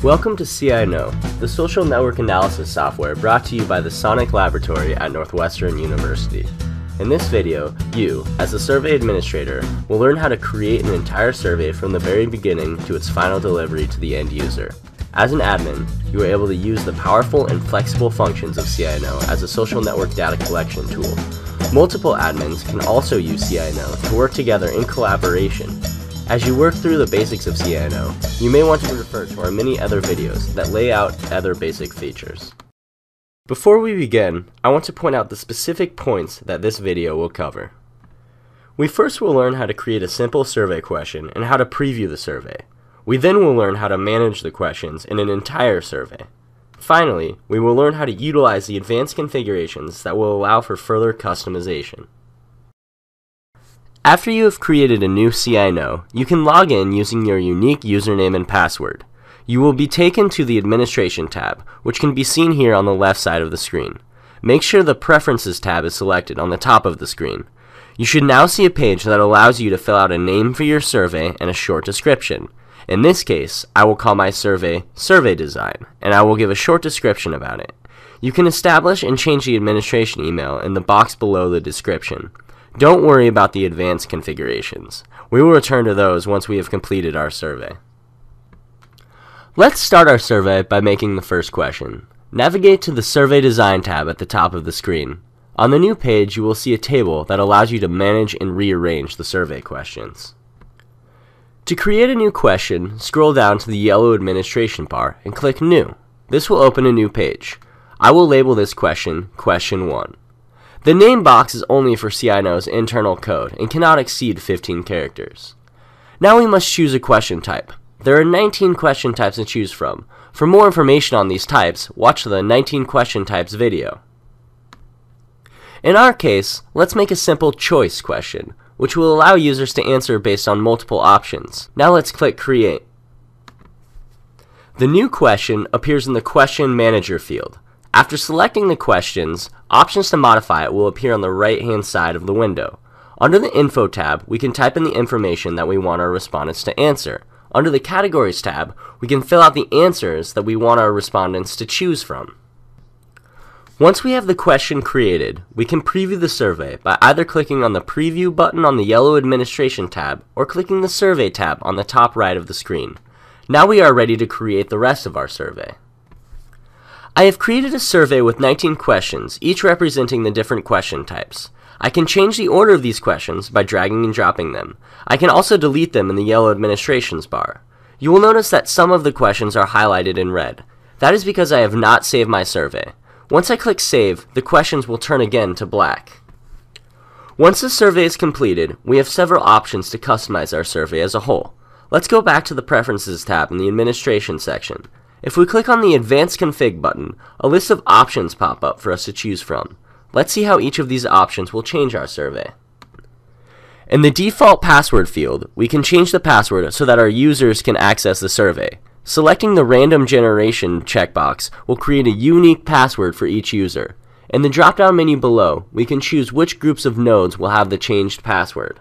Welcome to CINO, the social network analysis software brought to you by the Sonic Laboratory at Northwestern University. In this video, you, as a survey administrator, will learn how to create an entire survey from the very beginning to its final delivery to the end user. As an admin, you are able to use the powerful and flexible functions of CINO as a social network data collection tool. Multiple admins can also use CINO to work together in collaboration. As you work through the basics of CINO, you may want to refer to our many other videos that lay out other basic features. Before we begin, I want to point out the specific points that this video will cover. We first will learn how to create a simple survey question and how to preview the survey. We then will learn how to manage the questions in an entire survey. Finally, we will learn how to utilize the advanced configurations that will allow for further customization. After you have created a new CINO, you can log in using your unique username and password. You will be taken to the Administration tab, which can be seen here on the left side of the screen. Make sure the Preferences tab is selected on the top of the screen. You should now see a page that allows you to fill out a name for your survey and a short description. In this case, I will call my survey SurveyDesign, and I will give a short description about it. You can establish and change the administration email in the box below the description. Don't worry about the advanced configurations. We will return to those once we have completed our survey. Let's start our survey by making the first question. Navigate to the SurveyDesign tab at the top of the screen. On the new page, you will see a table that allows you to manage and rearrange the survey questions. To create a new question, scroll down to the yellow administration bar and click New. This will open a new page. I will label this question Question 1. The name box is only for CINO's internal code and cannot exceed 15 characters. Now we must choose a question type. There are 19 question types to choose from. For more information on these types, watch the 19 question types video. In our case, let's make a simple choice question, which will allow users to answer based on multiple options. Now let's click Create. The new question appears in the Question Manager field. After selecting the questions, options to modify it will appear on the right-hand side of the window. Under the Info tab, we can type in the information that we want our respondents to answer. Under the Categories tab, we can fill out the answers that we want our respondents to choose from. Once we have the question created, we can preview the survey by either clicking on the Preview button on the yellow Administration tab or clicking the Survey tab on the top right of the screen. Now we are ready to create the rest of our survey. I have created a survey with 19 questions, each representing the different question types. I can change the order of these questions by dragging and dropping them. I can also delete them in the yellow administrations bar. You will notice that some of the questions are highlighted in red. That is because I have not saved my survey. Once I click Save, the questions will turn again to black. Once the survey is completed, we have several options to customize our survey as a whole. Let's go back to the Preferences tab in the Administration section. If we click on the Advanced Config button, a list of options pop up for us to choose from. Let's see how each of these options will change our survey. In the Default Password field, we can change the password so that our users can access the survey. Selecting the Random Generation checkbox will create a unique password for each user. In the drop-down menu below, we can choose which groups of nodes will have the changed password.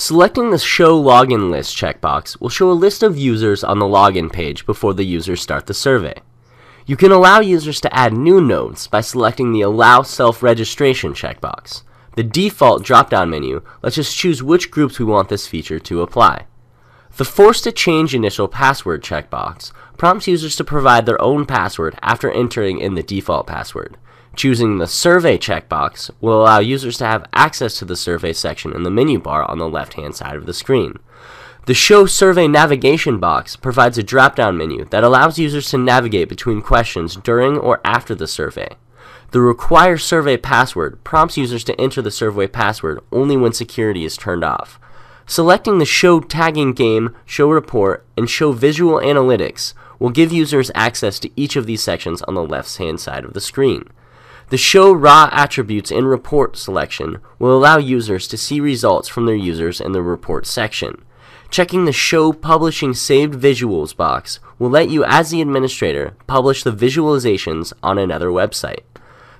Selecting the Show Login List checkbox will show a list of users on the login page before the users start the survey. You can allow users to add new nodes by selecting the Allow Self-Registration checkbox. The default drop-down menu lets us choose which groups we want this feature to apply. The Force to Change Initial Password checkbox prompts users to provide their own password after entering in the default password. Choosing the Survey checkbox will allow users to have access to the survey section in the menu bar on the left-hand side of the screen. The Show Survey Navigation box provides a drop-down menu that allows users to navigate between questions during or after the survey. The Require Survey Password prompts users to enter the survey password only when security is turned off. Selecting the Show Tagging Game, Show Report, and Show Visual Analytics will give users access to each of these sections on the left-hand side of the screen. The Show Raw Attributes and Report selection will allow users to see results from their users in the Report section. Checking the Show Publishing Saved Visuals box will let you, as the administrator, publish the visualizations on another website.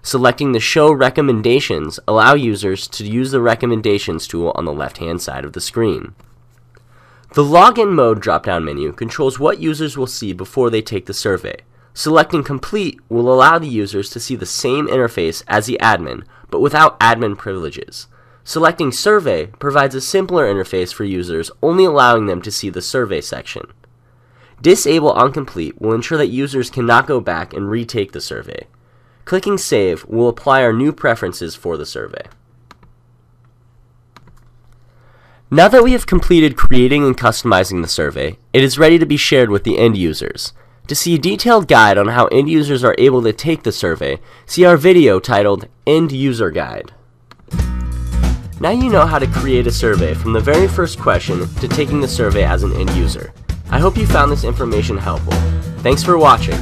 Selecting the Show Recommendations allow users to use the Recommendations tool on the left-hand side of the screen. The Login Mode drop-down menu controls what users will see before they take the survey. Selecting Complete will allow the users to see the same interface as the admin, but without admin privileges. Selecting Survey provides a simpler interface for users, only allowing them to see the survey section. Disable on Complete will ensure that users cannot go back and retake the survey. Clicking Save will apply our new preferences for the survey. Now that we have completed creating and customizing the survey, it is ready to be shared with the end users. To see a detailed guide on how end users are able to take the survey, see our video titled End User Guide. Now you know how to create a survey from the very first question to taking the survey as an end user. I hope you found this information helpful. Thanks for watching.